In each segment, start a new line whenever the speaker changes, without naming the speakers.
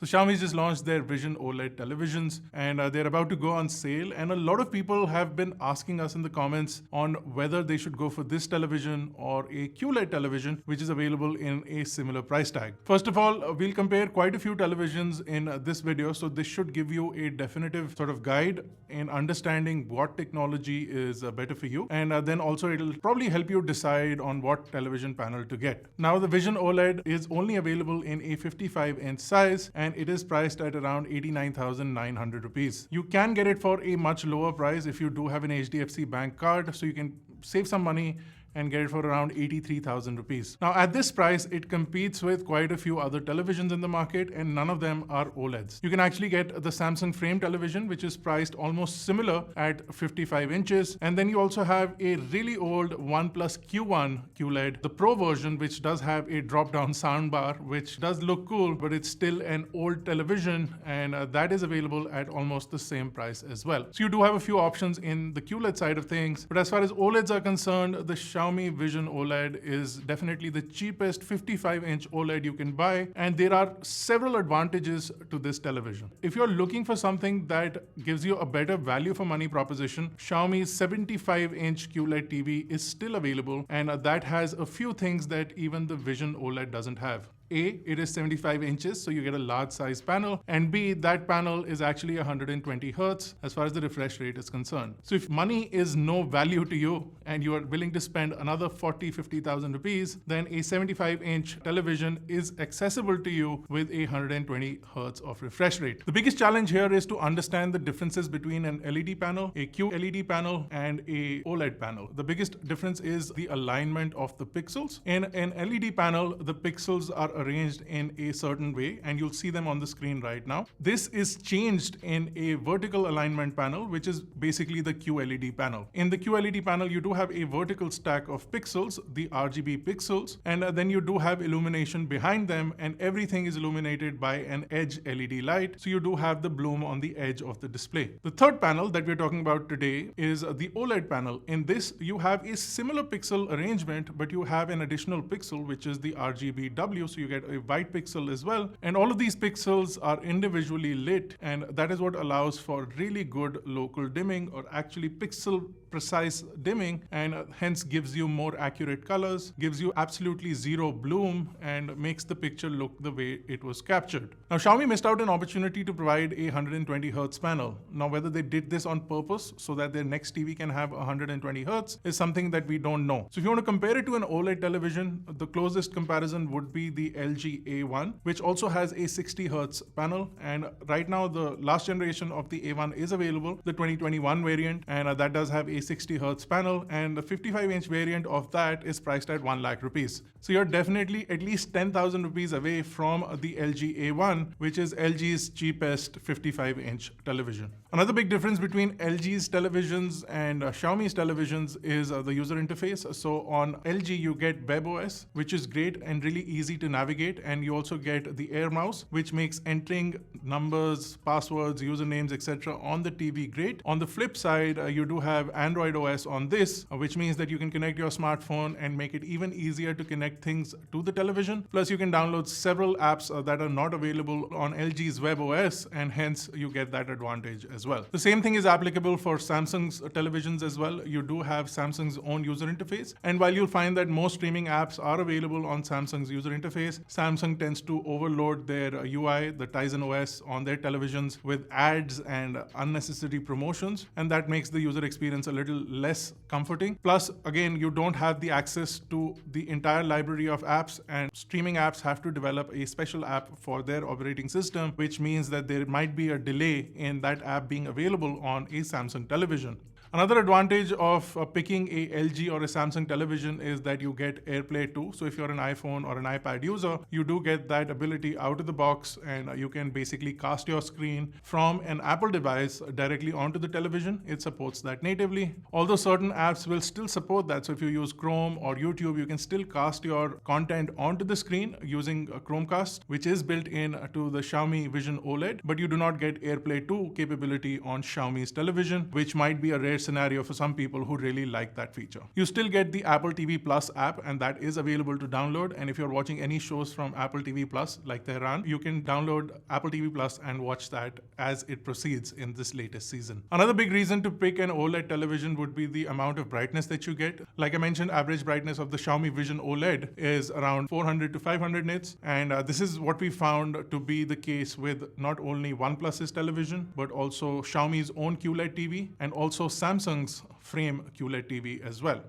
So Xiaomi just launched their Vision OLED televisions, and they're about to go on sale. And a lot of people have been asking us in the comments on whether they should go for this television or a QLED television, which is available in a similar price tag. First of all, we'll compare quite a few televisions in this video, so this should give you a definitive sort of guide in understanding what technology is better for you, and then also it'll probably help you decide on what television panel to get. Now, the Vision OLED is only available in a 55-inch size, and it is priced at around 89,900 rupees. You can get it for a much lower price if you do have an HDFC Bank card, so you can save some money and get it for around 83,000 rupees. Now, at this price, it competes with quite a few other televisions in the market, and none of them are OLEDs. You can actually get the Samsung Frame television, which is priced almost similar at 55 inches. And then you also have a really old OnePlus Q1 QLED, the Pro version, which does have a drop-down soundbar, which does look cool, but it's still an old television, and that is available at almost the same price as well. So you do have a few options in the QLED side of things, but as far as OLEDs are concerned, the Xiaomi Vision OLED is definitely the cheapest 55-inch OLED you can buy, and there are several advantages to this television. If you're looking for something that gives you a better value for money proposition, Xiaomi's 75-inch QLED TV is still available, and that has a few things that even the Vision OLED doesn't have. A, it is 75 inches, so you get a large size panel. And B, that panel is actually 120 Hertz as far as the refresh rate is concerned. So if money is no value to you and you are willing to spend another 50,000 rupees, then a 75-inch television is accessible to you with a 120 Hertz of refresh rate. The biggest challenge here is to understand the differences between an LED panel, a QLED panel, and a OLED panel. The biggest difference is the alignment of the pixels. In an LED panel, the pixels are arranged in a certain way, and you'll see them on the screen right now. This is changed in a vertical alignment panel, which is basically the QLED panel. In the QLED panel, you do have a vertical stack of pixels, the RGB pixels, and then you do have illumination behind them, and everything is illuminated by an edge LED light, so you do have the bloom on the edge of the display. The third panel that we're talking about today is the OLED panel. In this, you have a similar pixel arrangement, but you have an additional pixel, which is the RGBW, so you get a white pixel as well, and all of these pixels are individually lit, and that is what allows for really good local dimming, or actually pixel precise dimming, and hence gives you more accurate colors, gives you absolutely zero bloom, and makes the picture look the way it was captured. Now, Xiaomi missed out an opportunity to provide a 120 Hertz panel. Now, whether they did this on purpose so that their next TV can have 120 Hertz is something that we don't know. So if you want to compare it to an OLED television, the closest comparison would be the LG A1, which also has a 60 Hertz panel, and right now the last generation of the A1 is available, the 2021 variant, and that does have a 60 Hertz panel, and the 55-inch variant of that is priced at 1 lakh rupees. So you're definitely at least 10,000 rupees away from the LG A1, which is LG's cheapest 55-inch television. Another big difference between LG's televisions and Xiaomi's televisions is the user interface. So on LG, you get WebOS, which is great and really easy to navigate, and you also get the Air Mouse, which makes entering numbers, passwords, usernames, etc. on the TV great. On the flip side, you do have Android OS on this, which means that you can connect your smartphone and make it even easier to connect things to the television. Plus, you can download several apps that are not available on LG's WebOS, and hence you get that advantage as well. The same thing is applicable for Samsung's televisions as well. You do have Samsung's own user interface, and while you'll find that most streaming apps are available on Samsung's user interface, Samsung tends to overload their UI, the Tizen OS, on their televisions with ads and unnecessary promotions, and that makes the user experience a little less comforting. Plus, again, you don't have the access to the entire library of apps, and streaming apps have to develop a special app for their operating system, which means that there might be a delay in that app being available on a Samsung television. Another advantage of picking a LG or a Samsung television is that you get AirPlay 2. So if you're an iPhone or an iPad user, you do get that ability out of the box, and you can basically cast your screen from an Apple device directly onto the television. It supports that natively. Although certain apps will still support that. So if you use Chrome or YouTube, you can still cast your content onto the screen using Chromecast, which is built in to the Xiaomi Vision OLED, but you do not get AirPlay 2 capability on Xiaomi's television, which might be a rare case scenario for some people who really like that feature. You still get the Apple TV Plus app, and that is available to download. And if you're watching any shows from Apple TV Plus, like Tehran, you can download Apple TV Plus and watch that as it proceeds in this latest season. Another big reason to pick an OLED television would be the amount of brightness that you get. Like I mentioned, average brightness of the Xiaomi Vision OLED is around 400 to 500 nits. And this is what we found to be the case with not only OnePlus's television, but also Xiaomi's own QLED TV and also Samsung's Frame QLED TV as well.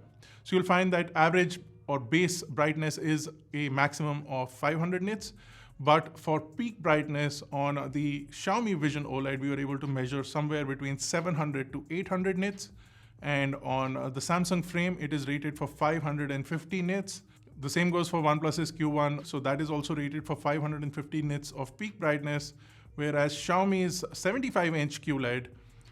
So you'll find that average or base brightness is a maximum of 500 nits. But for peak brightness on the Xiaomi Vision OLED, we were able to measure somewhere between 700 to 800 nits. And on the Samsung Frame, it is rated for 550 nits. The same goes for OnePlus's Q1. So that is also rated for 550 nits of peak brightness, whereas Xiaomi's 75-inch QLED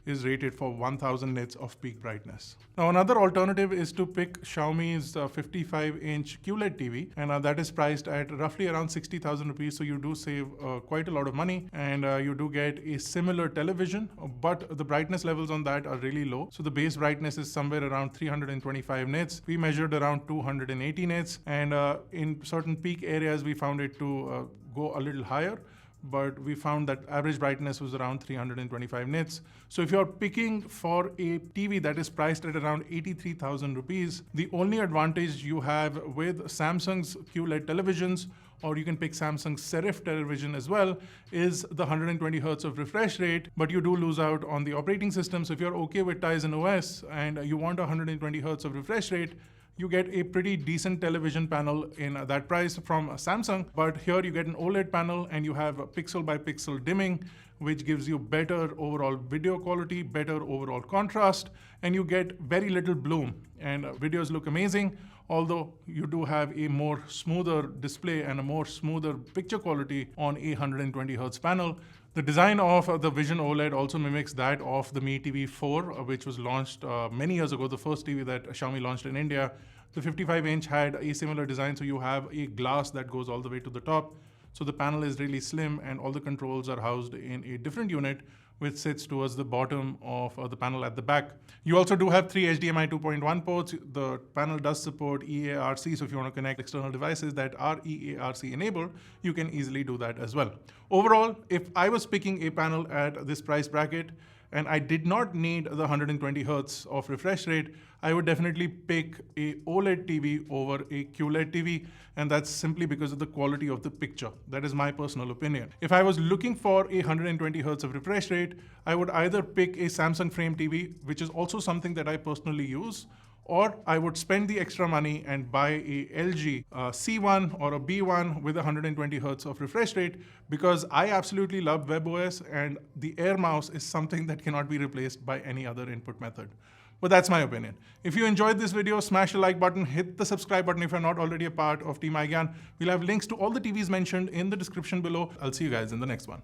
is rated for 1000 nits of peak brightness. Now, another alternative is to pick Xiaomi's 55-inch QLED TV, and that is priced at roughly around 60,000 rupees. So you do save quite a lot of money, and you do get a similar television, but the brightness levels on that are really low. So the base brightness is somewhere around 325 nits. We measured around 280 nits, and in certain peak areas, we found it to go a little higher. But we found that average brightness was around 325 nits. So if you're picking for a TV that is priced at around 83,000 rupees, the only advantage you have with Samsung's QLED televisions, or you can pick Samsung's Serif television as well, is the 120 Hz of refresh rate, but you do lose out on the operating system. So if you're okay with Tizen OS and you want 120 Hz of refresh rate, you get a pretty decent television panel in that price from Samsung. But here you get an OLED panel and you have pixel by pixel dimming, which gives you better overall video quality, better overall contrast, and you get very little bloom. And videos look amazing, although you do have a more smoother display and a more smoother picture quality on a 120 Hz panel. The design of the Vision OLED also mimics that of the Mi TV 4, which was launched many years ago, the first TV that Xiaomi launched in India. The 55-inch had a similar design, so you have a glass that goes all the way to the top. So the panel is really slim, and all the controls are housed in a different unit, which sits towards the bottom of the panel at the back. You also do have 3 HDMI 2.1 ports. The panel does support EARC, so if you want to connect external devices that are EARC enabled, you can easily do that as well. Overall, if I was picking a panel at this price bracket, and I did not need the 120 Hz of refresh rate, I would definitely pick a OLED TV over a QLED TV, and that's simply because of the quality of the picture. That is my personal opinion. If I was looking for a 120 Hz of refresh rate, I would either pick a Samsung Frame TV, which is also something that I personally use, or I would spend the extra money and buy a LG C1 or a B1 with 120 Hz of refresh rate, because I absolutely love WebOS, and the Air mouse is something that cannot be replaced by any other input method. But that's my opinion. If you enjoyed this video, smash the like button, hit the subscribe button if you're not already a part of Team iGyan. We'll have links to all the TVs mentioned in the description below. I'll see you guys in the next one.